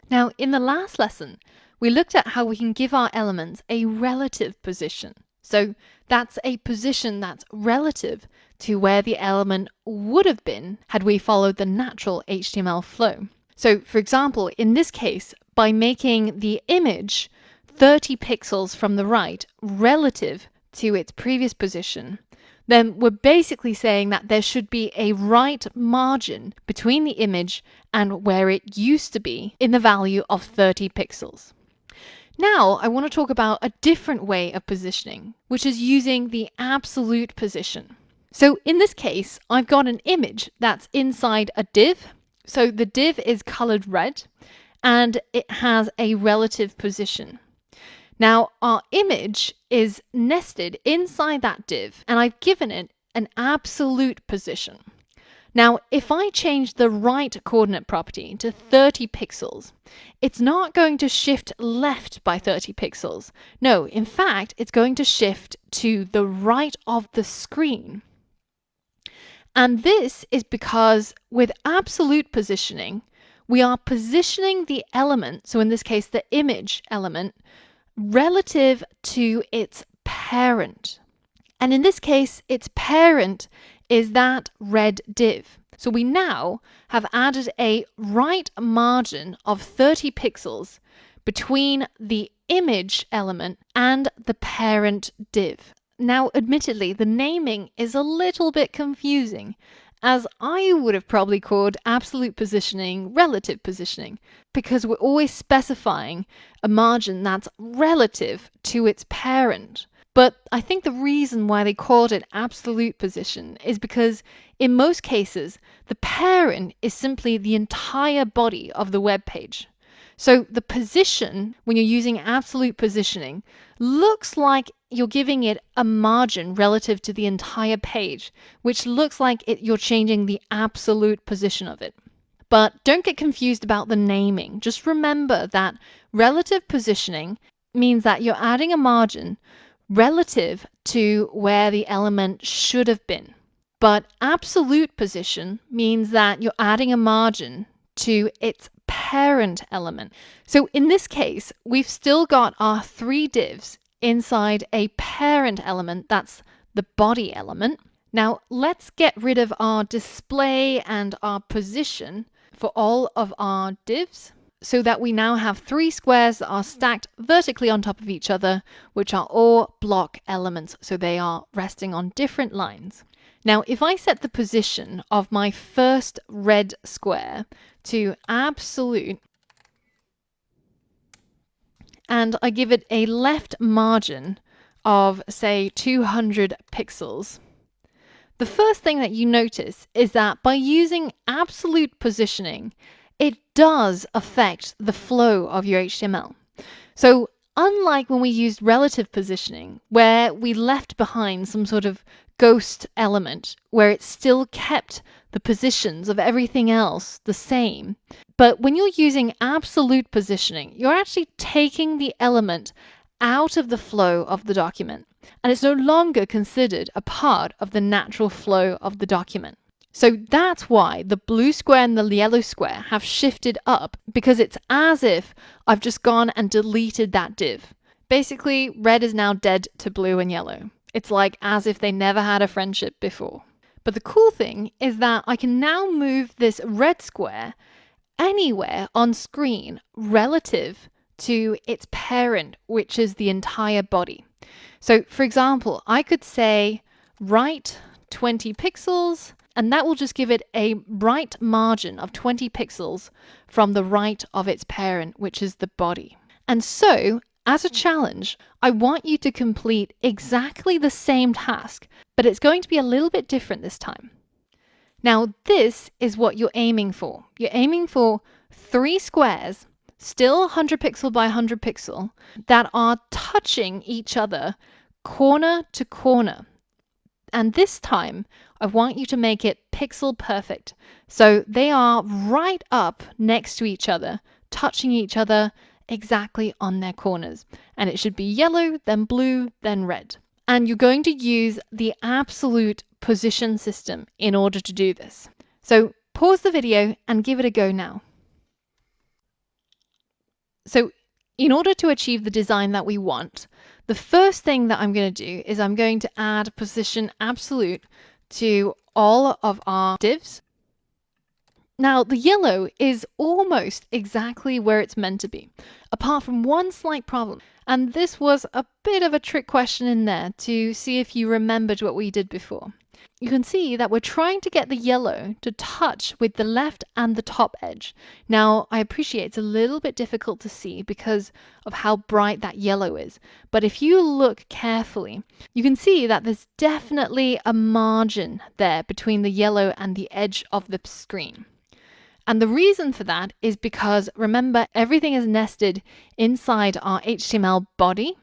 Now, in the last lesson, we looked at how we can give our elements a relative position. So that's a position that's relative to where the element would have been had we followed the natural HTML flow. So for example, in this case, by making the image 30 pixels from the right relative to its previous position, then we're basically saying that there should be a right margin between the image and where it used to be in the value of 30 pixels. Now, I want to talk about a different way of positioning, which is using the absolute position. So in this case, I've got an image that's inside a div. So the div is colored red and it has a relative position. Now, our image is nested inside that div, and I've given it an absolute position. Now, if I change the right coordinate property to 30 pixels, it's not going to shift left by 30 pixels. No, in fact, it's going to shift to the right of the screen. And this is because with absolute positioning, we are positioning the element, so in this case, the image element, relative to its parent. And in this case, its parent is that red div. So we now have added a right margin of 30 pixels between the image element and the parent div. Now, admittedly, the naming is a little bit confusing, as I would have probably called absolute positioning relative positioning, because we're always specifying a margin that's relative to its parent. But I think the reason why they called it absolute position is because in most cases, the parent is simply the entire body of the web page. So the position, when you're using absolute positioning, looks like you're giving it a margin relative to the entire page, which looks like you're changing the absolute position of it. But don't get confused about the naming. Just remember that relative positioning means that you're adding a margin relative to where the element should have been. But absolute position means that you're adding a margin to its parent element. So in this case, we've still got our three divs inside a parent element, that's the body element. Now let's get rid of our display and our position for all of our divs, so that we now have three squares that are stacked vertically on top of each other, which are all block elements, so they are resting on different lines. Now, if I set the position of my first red square to absolute, and I give it a left margin of, say, 200 pixels, the first thing that you notice is that by using absolute positioning, it does affect the flow of your HTML. So unlike when we used relative positioning, where we left behind some sort of ghost element, where it still kept the positions of everything else the same, but when you're using absolute positioning, you're actually taking the element out of the flow of the document, and it's no longer considered a part of the natural flow of the document. So that's why the blue square and the yellow square have shifted up, because it's as if I've just gone and deleted that div. Basically, red is now dead to blue and yellow. It's like as if they never had a friendship before. But the cool thing is that I can now move this red square anywhere on screen relative to its parent, which is the entire body. So for example, I could say right 20 pixels, and that will just give it a right margin of 20 pixels from the right of its parent, which is the body. And so, as a challenge, I want you to complete exactly the same task, but it's going to be a little bit different this time. Now, this is what you're aiming for. You're aiming for three squares, still 100 pixel by 100 pixel, that are touching each other corner to corner. And this time, I want you to make it pixel perfect. So they are right up next to each other, touching each other exactly on their corners. And it should be yellow, then blue, then red. And you're going to use the absolute position system in order to do this. So pause the video and give it a go now. So in order to achieve the design that we want, the first thing that I'm going to do is I'm going to add position absolute to all of our divs. Now the yellow is almost exactly where it's meant to be, apart from one slight problem. And this was a bit of a trick question in there to see if you remembered what we did before. You can see that we're trying to get the yellow to touch with the left and the top edge. Now, I appreciate it's a little bit difficult to see because of how bright that yellow is. But if you look carefully, you can see that there's definitely a margin there between the yellow and the edge of the screen. And the reason for that is because, remember, everything is nested inside our HTML body,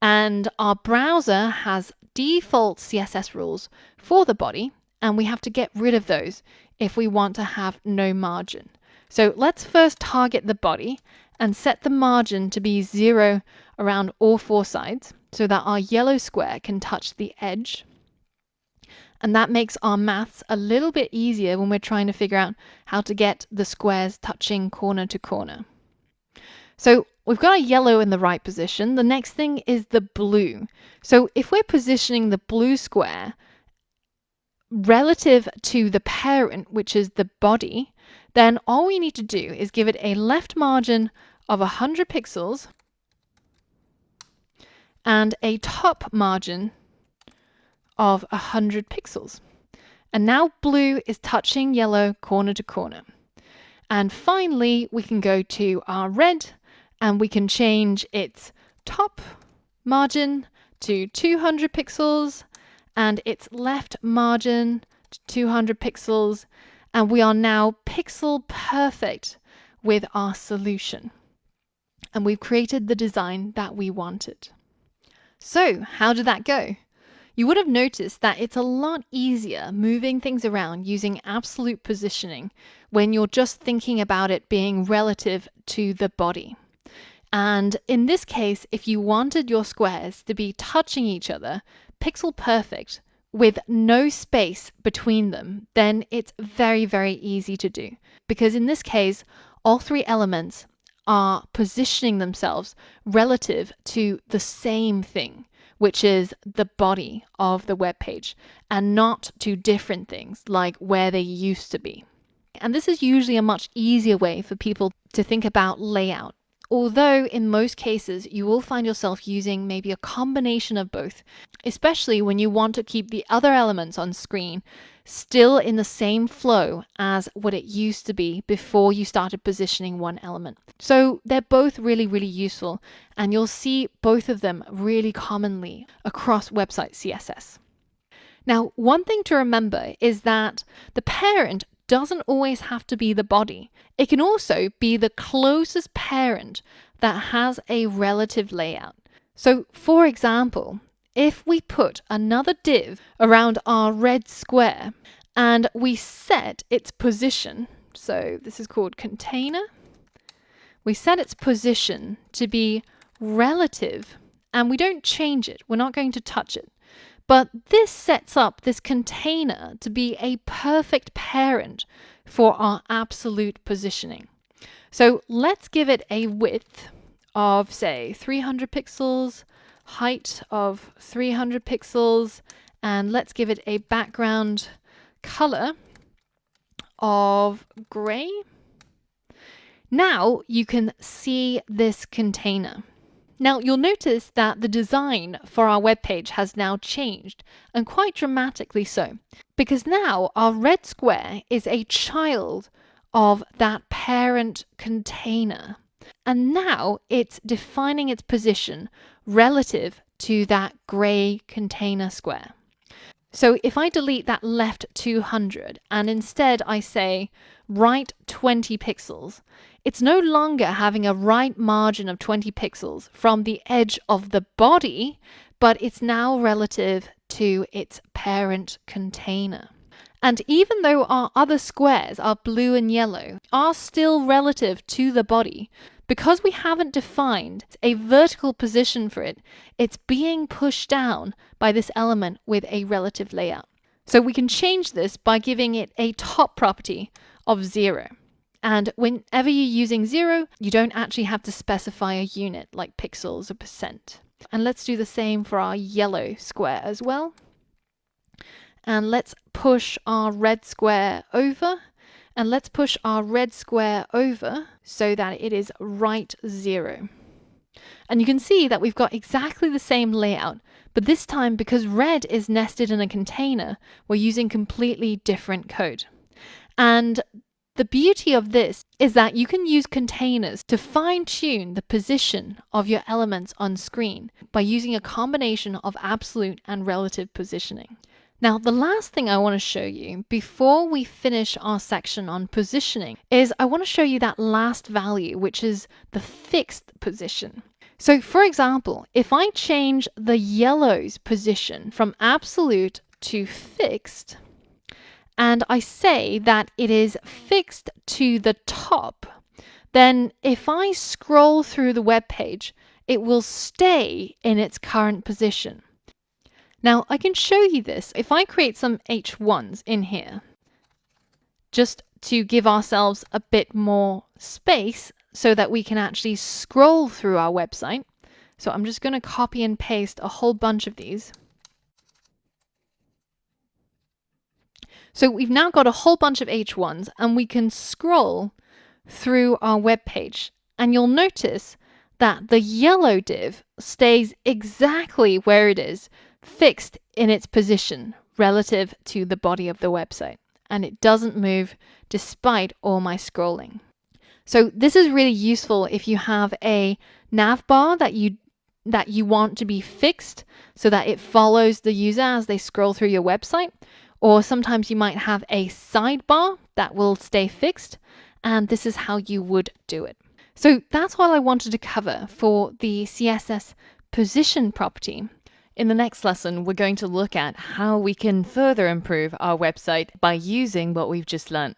and our browser has default CSS rules for the body, and we have to get rid of those if we want to have no margin. So let's first target the body and set the margin to be 0 around all 4 sides so that our yellow square can touch the edge. And that makes our maths a little bit easier when we're trying to figure out how to get the squares touching corner to corner. So we've got a yellow in the right position. The next thing is the blue. So if we're positioning the blue square relative to the parent, which is the body, then all we need to do is give it a left margin of 100 pixels and a top margin of 100 pixels. And now blue is touching yellow corner to corner. And finally, we can go to our red and we can change its top margin to 200 pixels and its left margin to 200 pixels. And we are now pixel perfect with our solution. And we've created the design that we wanted. So how did that go? You would have noticed that it's a lot easier moving things around using absolute positioning when you're just thinking about it being relative to the body. And in this case, if you wanted your squares to be touching each other, pixel perfect, with no space between them, then it's very, very easy to do. Because in this case, all 3 elements are positioning themselves relative to the same thing, which is the body of the web page, and not to different things like where they used to be. And this is usually a much easier way for people to think about layout. Although in most cases you will find yourself using maybe a combination of both, especially when you want to keep the other elements on screen still in the same flow as what it used to be before you started positioning one element. So they're both really, really useful, and you'll see both of them really commonly across website CSS. Now, one thing to remember is that the parent doesn't always have to be the body. It can also be the closest parent that has a relative layout. So, for example, if we put another div around our red square and we set its position, so this is called container, we set its position to be relative and we don't change it, we're not going to touch it. But this sets up this container to be a perfect parent for our absolute positioning. So let's give it a width of, say, 300 pixels, height of 300 pixels, and let's give it a background color of gray. Now you can see this container. Now you'll notice that the design for our web page has now changed, and quite dramatically so, because now our red square is a child of that parent container, and now it's defining its position relative to that gray container square. So if I delete that left 200 and instead I say right 20 pixels, it's no longer having a right margin of 20 pixels from the edge of the body, but it's now relative to its parent container. And even though our other squares are blue and yellow, are still relative to the body, because we haven't defined a vertical position for it, it's being pushed down by this element with a relative layout. So we can change this by giving it a top property of 0. And whenever you're using 0, you don't actually have to specify a unit like pixels or percent. And let's do the same for our yellow square as well. And let's push our red square over. And let's push our red square over so that it is right 0. And you can see that we've got exactly the same layout, but this time because red is nested in a container, we're using completely different code. And the beauty of this is that you can use containers to fine-tune the position of your elements on screen by using a combination of absolute and relative positioning. Now, the last thing I want to show you before we finish our section on positioning is I want to show you that last value, which is the fixed position. So, for example, if I change the yellow's position from absolute to fixed, and I say that it is fixed to the top, then if I scroll through the web page, it will stay in its current position. Now, I can show you this if I create some H1s in here, just to give ourselves a bit more space so that we can actually scroll through our website. So I'm just going to copy and paste a whole bunch of these. So we've now got a whole bunch of H1s and we can scroll through our web page. And you'll notice that the yellow div stays exactly where it is, fixed in its position relative to the body of the website, and it doesn't move despite all my scrolling. So this is really useful if you have a nav bar that you want to be fixed so that it follows the user as they scroll through your website, or sometimes you might have a sidebar that will stay fixed, and this is how you would do it. So that's all I wanted to cover for the CSS position property. In the next lesson, we're going to look at how we can further improve our website by using what we've just learned.